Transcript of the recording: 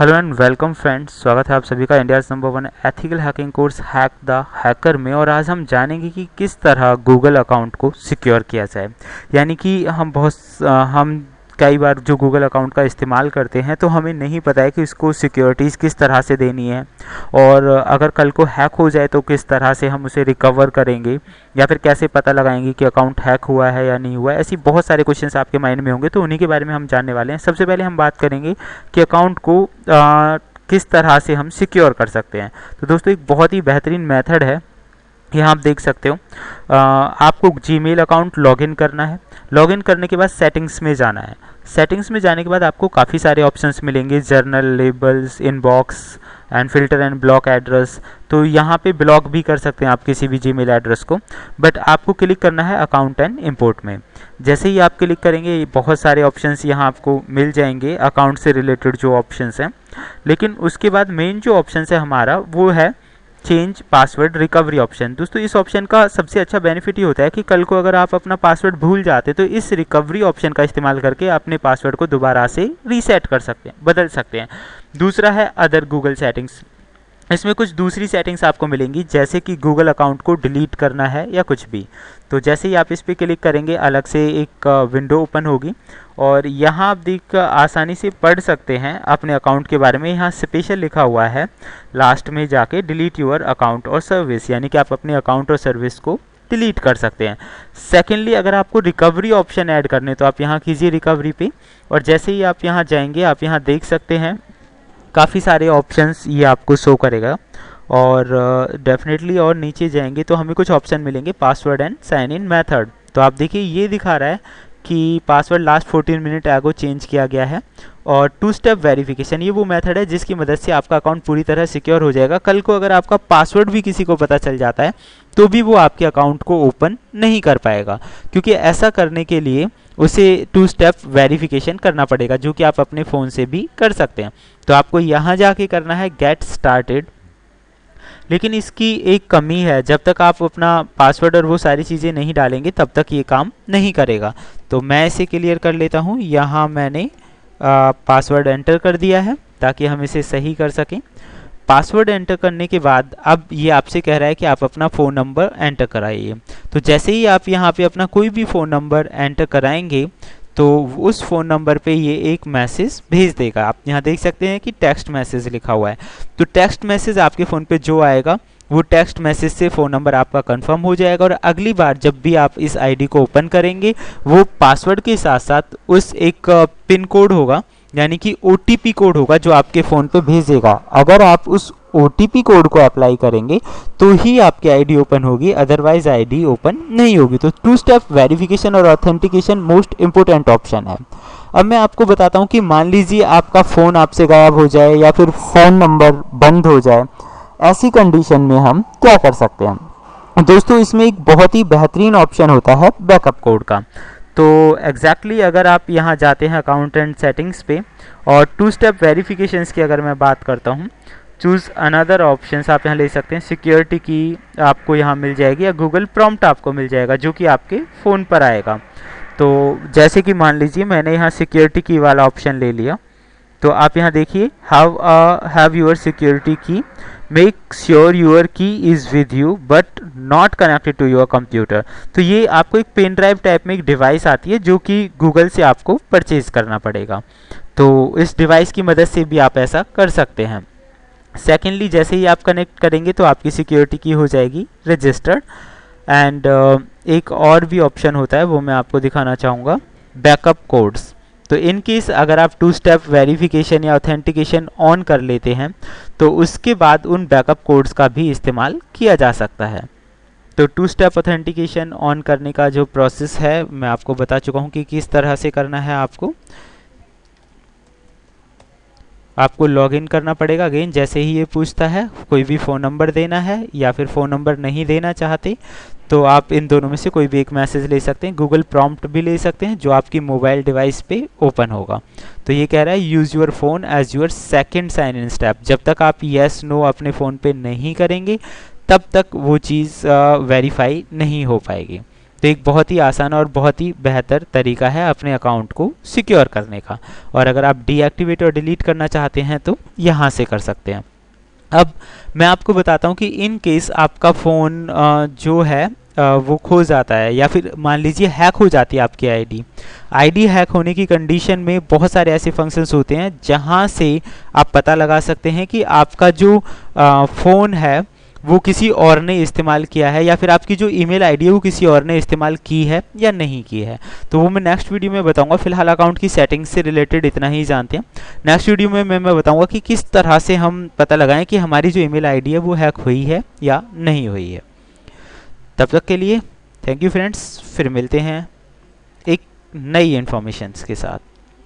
Hello and welcome friends, स्वागत है आप सभी का India number 1 ethical hacking course hack the hacker में। और आज हम जानेंगे कि किस तरह गूगल अकाउंट को सिक्योर किया जाए। यानी कि हम कई बार जो गूगल अकाउंट का इस्तेमाल करते हैं तो हमें नहीं पता है कि इसको सिक्योरिटीज़ किस तरह से देनी है, और अगर कल को हैक हो जाए तो किस तरह से हम उसे रिकवर करेंगे, या फिर कैसे पता लगाएंगे कि अकाउंट हैक हुआ है या नहीं हुआ है। ऐसी बहुत सारे क्वेश्चंस आपके माइंड में होंगे, तो उन्हीं के बारे में हम जानने वाले हैं। सबसे पहले हम बात करेंगे कि अकाउंट को किस तरह से हम सिक्योर कर सकते हैं। तो दोस्तों, एक बहुत ही बेहतरीन मेथड है। यहाँ आप देख सकते हो, आपको जीमेल अकाउंट लॉगिन करना है। लॉगिन करने के बाद सेटिंग्स में जाना है। सेटिंग्स में जाने के बाद आपको काफ़ी सारे ऑप्शंस मिलेंगे, journal, labels, inbox and filter and block address. तो यहाँ पे ब्लॉक भी कर सकते हैं आप किसी भी जीमेल एड्रेस को, बट आपको क्लिक करना है अकाउंट एंड इंपोर्ट में। जैसे ही आप क्लिक करेंगे बहुत सारे ऑप्शंस यहाँ आपको मिल जाएंगे, अकाउंट से रिलेटेड जो ऑप्शंस हैं। लेकिन उसके बाद मेन जो ऑप्शन है हमारा वो है चेंज पासवर्ड रिकवरी ऑप्शन। दोस्तों, इस ऑप्शन का सबसे अच्छा बेनिफिट ये होता है कि कल को अगर आप अपना पासवर्ड भूल जाते तो इस रिकवरी ऑप्शन का इस्तेमाल करके अपने पासवर्ड को दोबारा से रीसेट कर सकते हैं, बदल सकते हैं। दूसरा है अदर गूगल सेटिंग्स। इसमें कुछ दूसरी सेटिंग्स आपको मिलेंगी, जैसे कि गूगल अकाउंट को डिलीट करना है या कुछ भी। तो जैसे ही आप इस पर क्लिक करेंगे अलग से एक विंडो ओपन होगी, और यहाँ आप देख आसानी से पढ़ सकते हैं अपने अकाउंट के बारे में। यहाँ स्पेशल लिखा हुआ है लास्ट में जाके डिलीट योर अकाउंट और सर्विस, यानी कि आप अपने अकाउंट और सर्विस को डिलीट कर सकते हैं। सेकेंडली, अगर आपको रिकवरी ऑप्शन ऐड करने तो आप यहाँ कीजिए रिकवरी पे, और जैसे ही आप यहाँ जाएंगे आप यहाँ देख सकते हैं काफ़ी सारे ऑप्शंस ये आपको शो करेगा। और डेफिनेटली और नीचे जाएंगे तो हमें कुछ ऑप्शन मिलेंगे, password and sign in method. तो आप देखिए ये दिखा रहा है कि password last 14 minute ago change किया गया है। और 2 स्टेप वेरिफिकेशन, ये वो मेथड है जिसकी मदद से आपका अकाउंट पूरी तरह सिक्योर हो जाएगा। कल को अगर आपका पासवर्ड भी किसी को पता चल जाता है तो भी वो आपके अकाउंट को ओपन नहीं कर पाएगा, क्योंकि ऐसा करने के लिए उसे 2 स्टेप वेरिफिकेशन करना पड़ेगा, जो कि आप अपने फ़ोन से भी कर सकते हैं। तो आपको यहाँ जाके करना है गेट स्टार्टेड। लेकिन इसकी एक कमी है, जब तक आप अपना पासवर्ड और वो सारी चीज़ें नहीं डालेंगे तब तक ये काम नहीं करेगा। तो मैं इसे क्लियर कर लेता हूँ। यहाँ मैंने पासवर्ड एंटर कर दिया है ताकि हम इसे सही कर सकें। पासवर्ड एंटर करने के बाद अब ये आपसे कह रहा है कि आप अपना फ़ोन नंबर एंटर कराइए। तो जैसे ही आप यहाँ पे अपना कोई भी फ़ोन नंबर एंटर कराएंगे तो उस फ़ोन नंबर पे ये एक मैसेज भेज देगा। आप यहाँ देख सकते हैं कि टेक्स्ट मैसेज लिखा हुआ है। तो टेक्स्ट मैसेज आपके फ़ोन पे जो आएगा वो टेक्स्ट मैसेज से फ़ोन नंबर आपका कंफर्म हो जाएगा, और अगली बार जब भी आप इस आईडी को ओपन करेंगे वो पासवर्ड के साथ साथ उस एक पिन कोड होगा, यानी कि OTP कोड होगा जो आपके फ़ोन पे भेजेगा। अगर आप उस OTP कोड को अप्लाई करेंगे तो ही आपकी आईडी ओपन होगी, अदरवाइज आईडी ओपन नहीं होगी। तो 2 स्टेप वेरिफिकेशन और ऑथेंटिकेशन मोस्ट इंपोर्टेंट ऑप्शन है। अब मैं आपको बताता हूँ कि मान लीजिए आपका फ़ोन आपसे गायब हो जाए या फिर फ़ोन नंबर बंद हो जाए, ऐसी कंडीशन में हम क्या कर सकते हैं। दोस्तों, इसमें एक बहुत ही बेहतरीन ऑप्शन होता है बैकअप कोड का। तो एग्जैक्टली अगर आप यहाँ जाते हैं अकाउंट एंड सेटिंग्स पे, और 2 स्टेप वेरिफिकेशंस की अगर मैं बात करता हूँ, चूज़ अनदर ऑप्शंस आप यहाँ ले सकते हैं। सिक्योरिटी की आपको यहाँ मिल जाएगी, या गूगल प्रॉम्प्ट आपको मिल जाएगा जो कि आपके फ़ोन पर आएगा। तो जैसे कि मान लीजिए मैंने यहाँ सिक्योरिटी की वाला ऑप्शन ले लिया, तो आप यहाँ देखिए have your security key, make sure your key is with you but not connected to your computer. तो ये आपको एक पेन ड्राइव टाइप में एक डिवाइस आती है जो कि गूगल से आपको परचेज करना पड़ेगा। तो इस डिवाइस की मदद से भी आप ऐसा कर सकते हैं। सेकेंडली, जैसे ही आप कनेक्ट करेंगे तो आपकी सिक्योरिटी की हो जाएगी रजिस्टर्ड। एंड एक और भी ऑप्शन होता है, वो मैं आपको दिखाना चाहूँगा, बैकअप कोड्स। तो इन केस अगर आप 2 स्टेप वेरिफिकेशन या ऑथेंटिकेशन ऑन कर लेते हैं तो उसके बाद उन बैकअप कोड्स का भी इस्तेमाल किया जा सकता है। तो 2 स्टेप ऑथेंटिकेशन ऑन करने का जो प्रोसेस है मैं आपको बता चुका हूँ कि किस तरह से करना है। आपको लॉगिन करना पड़ेगा। अगेन जैसे ही ये पूछता है कोई भी फ़ोन नंबर देना है या फिर फ़ोन नंबर नहीं देना चाहते तो आप इन दोनों में से कोई भी एक मैसेज ले सकते हैं। गूगल प्रॉम्प्ट भी ले सकते हैं जो आपकी मोबाइल डिवाइस पे ओपन होगा। तो ये कह रहा है use your phone as your second sign in step. जब तक आप येस नो अपने फ़ोन पे नहीं करेंगे तब तक वो चीज़ वेरीफाई नहीं हो पाएगी। तो एक बहुत ही आसान और बहुत ही बेहतर तरीका है अपने अकाउंट को सिक्योर करने का। और अगर आप डीएक्टिवेट और डिलीट करना चाहते हैं तो यहाँ से कर सकते हैं। अब मैं आपको बताता हूँ कि इन केस आपका फ़ोन जो है वो खो जाता है, या फिर मान लीजिए हैक हो जाती है आपकी आईडी हैक होने की कंडीशन में बहुत सारे ऐसे फंक्शंस होते हैं जहां से आप पता लगा सकते हैं कि आपका जो फ़ोन है वो किसी और ने इस्तेमाल किया है, या फिर आपकी जो ईमेल आईडी है वो किसी और ने इस्तेमाल की है या नहीं की है। तो वो मैं नेक्स्ट वीडियो में बताऊंगा। फिलहाल अकाउंट की सेटिंग्स से रिलेटेड इतना ही जानते हैं। नेक्स्ट वीडियो में मैं बताऊंगा कि किस तरह से हम पता लगाएं कि हमारी जो ईमेल आईडी है वो हैक हुई है या नहीं हुई है। तब तक के लिए थैंक यू फ्रेंड्स, फिर मिलते हैं एक नई इन्फॉर्मेशन के साथ।